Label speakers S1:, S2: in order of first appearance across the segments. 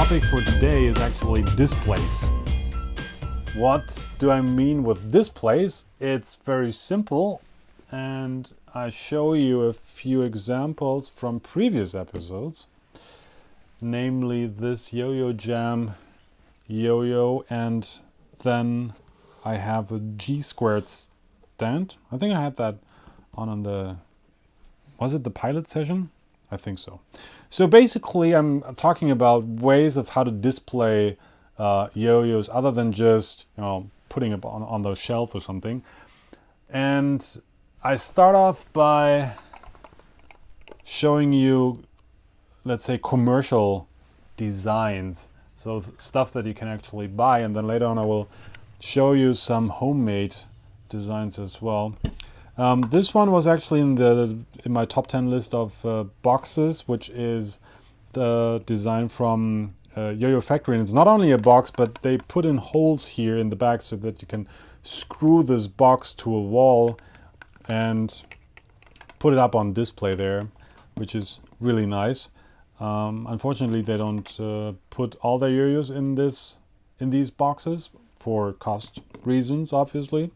S1: topic for today is actually displays. What do I mean with displays? It's very simple, and I show you a few examples from previous episodes, namely this Yoyo Jam Yoyo, and then I have a G-squared stand. I think I had that on the, was it the pilot session? I think so. So basically I'm talking about ways of how to display yo-yos other than just, putting it on the shelf or something. And I start off by showing you, let's say, commercial designs. So stuff that you can actually buy, and then later on I will show you some homemade designs as well. This one was actually in my top 10 list of boxes, which is the design from Yoyo Factory. And it's not only a box, but they put in holes here in the back so that you can screw this box to a wall and put it up on display there, which is really nice. Unfortunately, they don't put all their yo-yos in these boxes for cost reasons, obviously.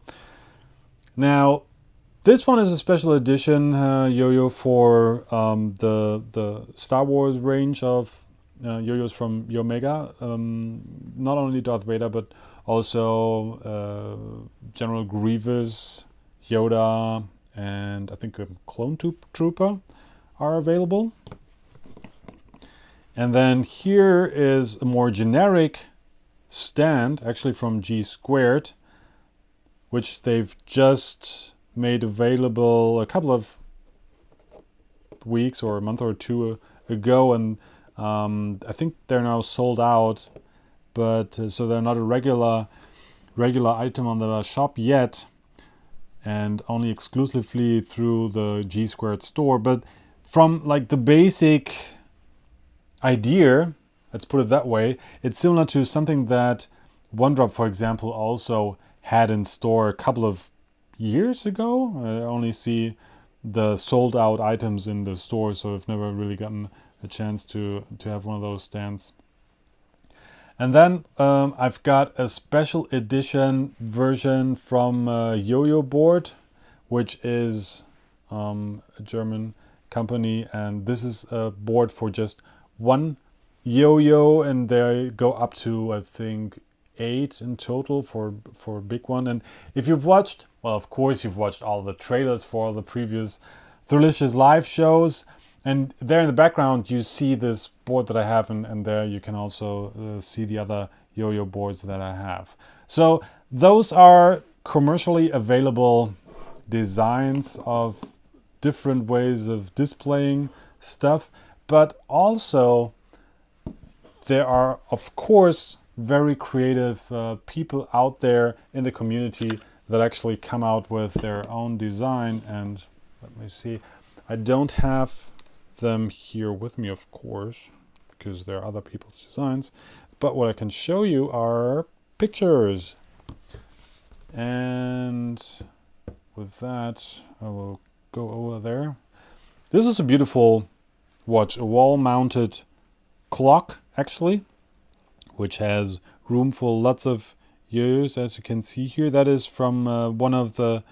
S1: Now, this one is a special edition yo-yo for the Star Wars range of yo-yos from Omega. Not only Darth Vader, but also General Grievous, Yoda, and I think a Clone Trooper are available. And then here is a more generic stand, actually from G-squared, which they've just made available a couple of weeks or a month or two ago, and I think they're now sold out, but so they're not a regular item on the shop yet, and only exclusively through the G-squared store. But from like the basic idea, let's put it that way, it's similar to something that One Drop, for example, also had in store a couple of years ago. I only see the sold out items in the store, so I've never really gotten a chance to have one of those stands. And then I've got a special edition version from Yoyo Board, which is a German company, and this is a board for just one yo-yo, and they go up to, I think, 8 in total for a big one. And if you've watched, well, of course you've watched all the trailers for all the previous Throwlicious live shows, and there in the background you see this board that I have, and there you can also see the other yo-yo boards that I have. So those are commercially available designs of different ways of displaying stuff, but also there are, of course, very creative people out there in the community that actually come out with their own design. And let me see, I don't have them here with me, of course, because they're other people's designs, but what I can show you are pictures. And with that, I will go over there. This is a beautiful watch, a wall-mounted clock, actually, which has room for lots of yo-yos, as you can see here. That is from one of a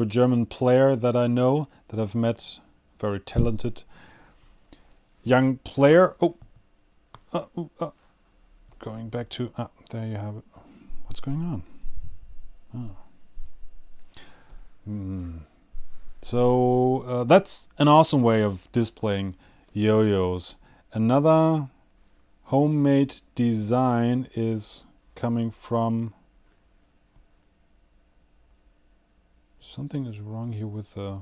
S1: German player that I know, that I've met, very talented young player. Going back to, there you have it. What's going on? So that's an awesome way of displaying yo-yos. Another homemade design is coming from, something is wrong here with the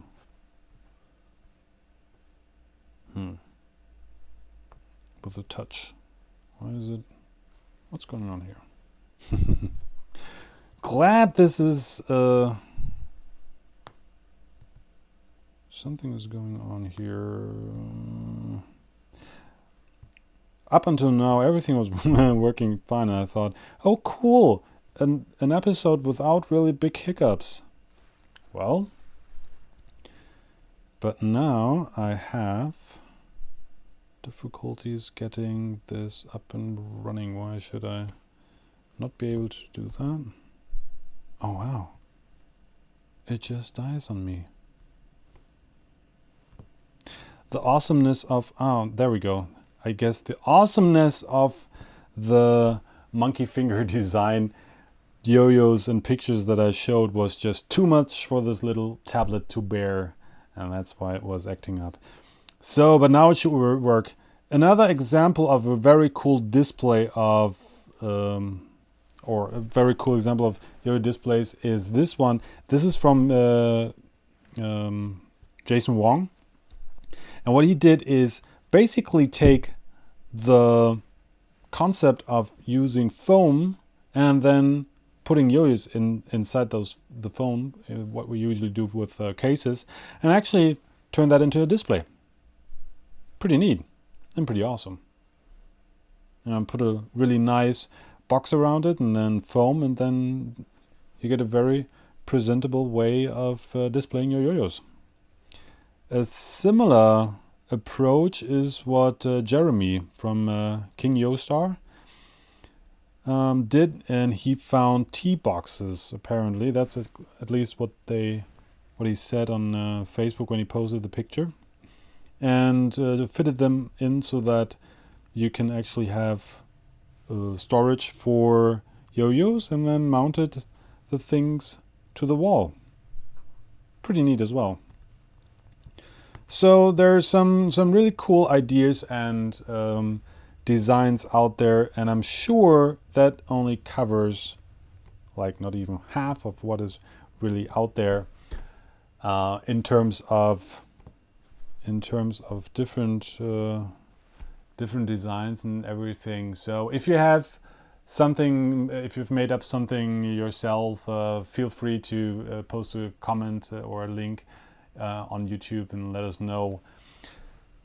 S1: with the touch. Why is it, what's going on here? Glad this is something is going on here. Up until now, everything was working fine, and I thought, oh cool, an episode without really big hiccups. Well, but now I have difficulties getting this up and running. Why should I not be able to do that? Oh wow, it just dies on me. The awesomeness of, oh, there we go. I guess the awesomeness of the monkey finger design yo-yos and pictures that I showed was just too much for this little tablet to bear, and that's why it was acting up. So, but now it should work. Another example of a very cool display of, or a very cool example of yo-yo displays is this one. This is from Jason Wong. And what he did is basically take the concept of using foam and then putting yo-yos inside the foam, what we usually do with cases, and actually turn that into a display. Pretty neat and pretty awesome. And put a really nice box around it and then foam, and then you get a very presentable way of displaying your yo-yos. A similar approach is what Jeremy from King Yo-Star did, and he found tea boxes. Apparently, that's at least what he said on Facebook when he posted the picture, and fitted them in so that you can actually have storage for yo-yos, and then mounted the things to the wall. Pretty neat as well. So there's some really cool ideas and designs out there, and I'm sure that only covers like not even half of what is really out there in terms of different designs and everything. So if you have something, if you've made up something yourself, feel free to post a comment or a link on YouTube and let us know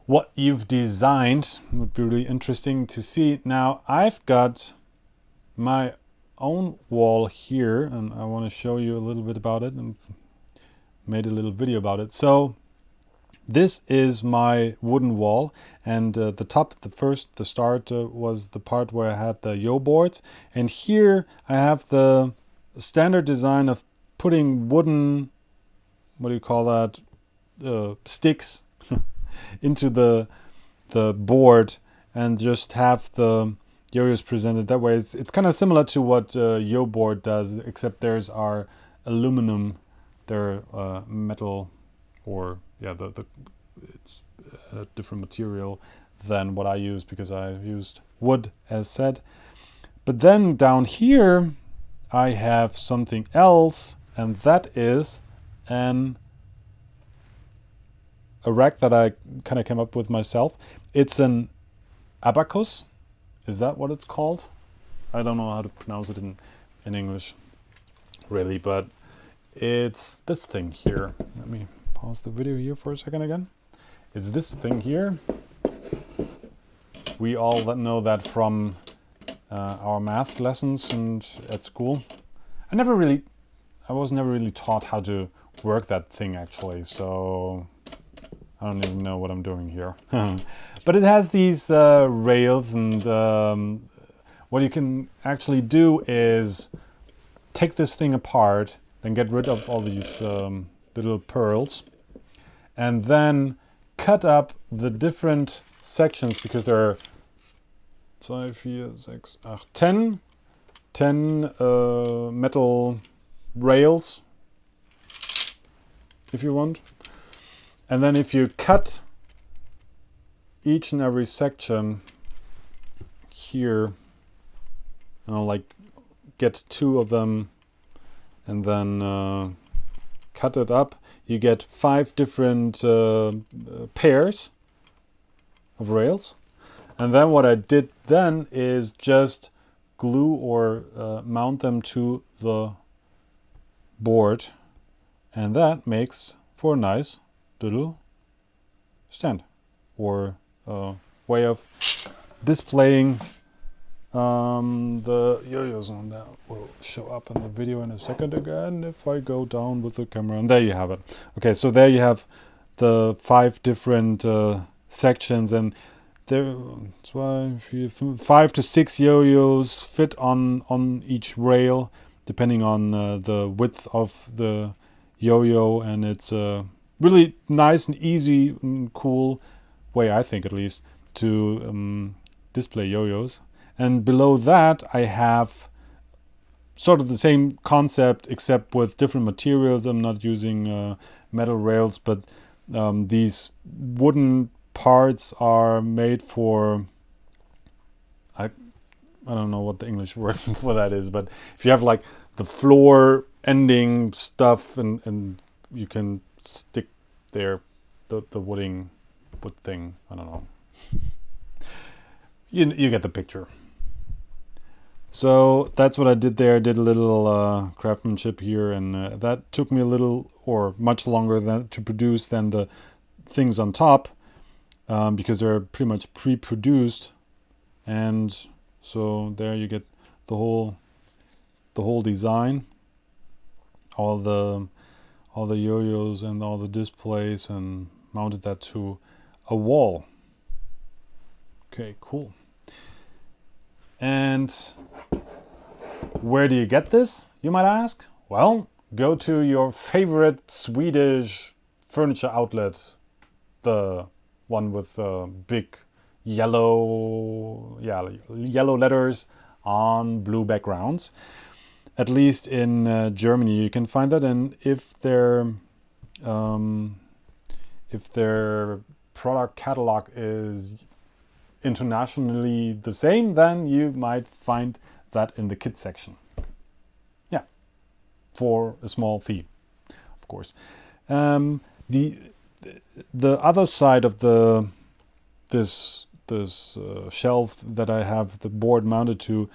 S1: what you've designed. It would be really interesting to see. Now I've got my own wall here, and I want to show you a little bit about it, and made a little video about it. So this is my wooden wall, and the top, the start was the part where I had the yo boards, and here I have the standard design of putting wooden, what do you call that, sticks into the board, and just have the yo-yos presented that way. It's kind of similar to what yo board does, except theirs are aluminum, they're metal, or yeah, it's a different material than what I use, because I used wood as said. But then down here I have something else, and that is a rack that I kind of came up with myself. It's an abacus. Is that what it's called? I don't know how to pronounce it in English, really, but it's this thing here. Let me pause the video here for a second again. It's this thing here. We all know that from our math lessons and at school. I was never really taught how to work that thing, actually, so I don't even know what I'm doing here. But it has these rails, and what you can actually do is take this thing apart, then get rid of all these little pearls, and then cut up the different sections, because there are 2, 4, 6, 8, 10 metal rails, if you want. And then if you cut each and every section here, like get 2 of them, and then cut it up, you get 5 different pairs of rails. And then what I did then is just glue or mount them to the board, and that makes for a nice little stand, or way of displaying the yo-yos, and that will show up in the video in a second again if I go down with the camera. And there you have it. Okay, so there you have the 5 different sections, and there 5 to 6 yo-yos fit on each rail, depending on the width of the yo-yo, and it's a really nice and easy and cool way, I think at least, to display yo-yos. And below that I have sort of the same concept, except with different materials. I'm not using metal rails, but these wooden parts are made for, I don't know what the English word for that is, but if you have like the floor ending stuff, and you can stick there the wood thing, I don't know. You get the picture. So that's what I did there. I did a little craftsmanship here, and that took me a little or much longer to produce than the things on top, because they're pretty much pre-produced. And so there you get the whole design, all the yo-yos and all the displays, and mounted that to a wall. Okay, cool. And where do you get this, you might ask? Well, go to your favorite Swedish furniture outlet, the one with big yellow letters on blue backgrounds. At least in Germany you can find that, and if their product catalog is internationally the same, then you might find that in the kit section. Yeah, for a small fee, of course. The other side of this shelf that I have the board mounted to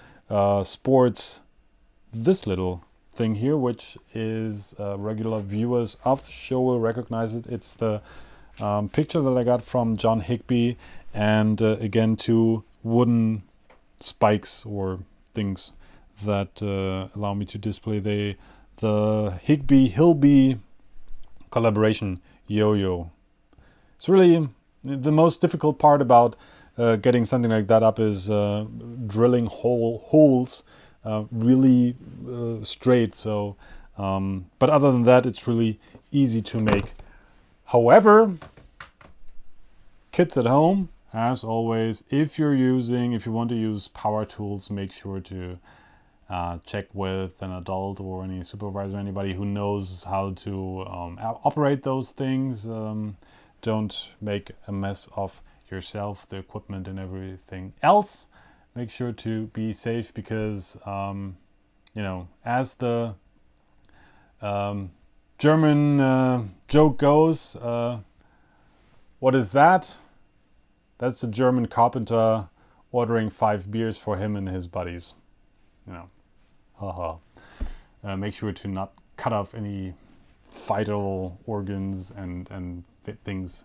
S1: sports this little thing here, which is regular viewers of the show will recognize it. It's the picture that I got from John Higbee, and again 2 wooden spikes or things that allow me to display the Higbee-Hilby collaboration yo-yo. It's really the most difficult part about getting something like that up is drilling holes really straight. So, but other than that, it's really easy to make. However, kits at home, as always, if you want to use power tools, make sure to check with an adult or any supervisor, anybody who knows how to operate those things. Don't make a mess of yourself, the equipment and everything else. Make sure to be safe, because as the German joke goes, what is that? That's the German carpenter ordering 5 beers for him and his buddies. Haha. Make sure to not cut off any vital organs and things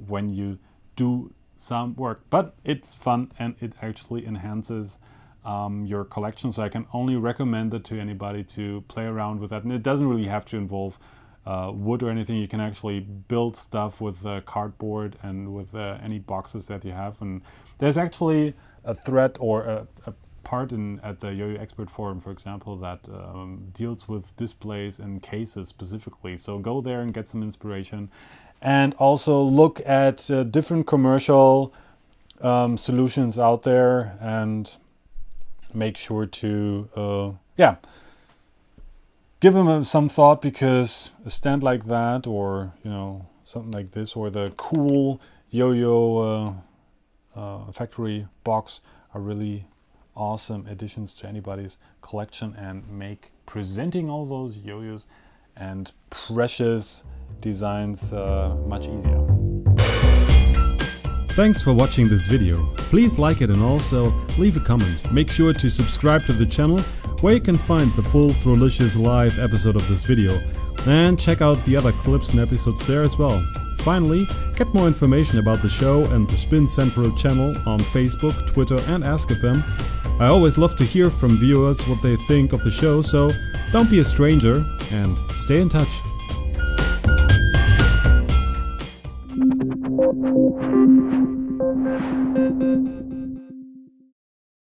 S1: when you do some work. But it's fun, and it actually enhances your collection. So I can only recommend it to anybody to play around with that. And it doesn't really have to involve wood or anything. You can actually build stuff with cardboard and with any boxes that you have. And there's actually a thread or a part at the Yo-Yo Expert Forum, for example, that deals with displays and cases specifically. So go there and get some inspiration, and also look at different commercial solutions out there, and make sure to give them some thought, because a stand like that, or something like this, or the cool Yo-Yo factory box are really awesome additions to anybody's collection, and make presenting all those yo-yos and precious designs much easier.
S2: Thanks for watching this video. Please like it and also leave a comment. Make sure to subscribe to the channel, where you can find the full Throwlicious live episode of this video, and check out the other clips and episodes there as well. Finally, get more information about the show and the Spin Central channel on Facebook, Twitter and Ask.fm. I always love to hear from viewers what they think of the show, so don't be a stranger and stay in touch.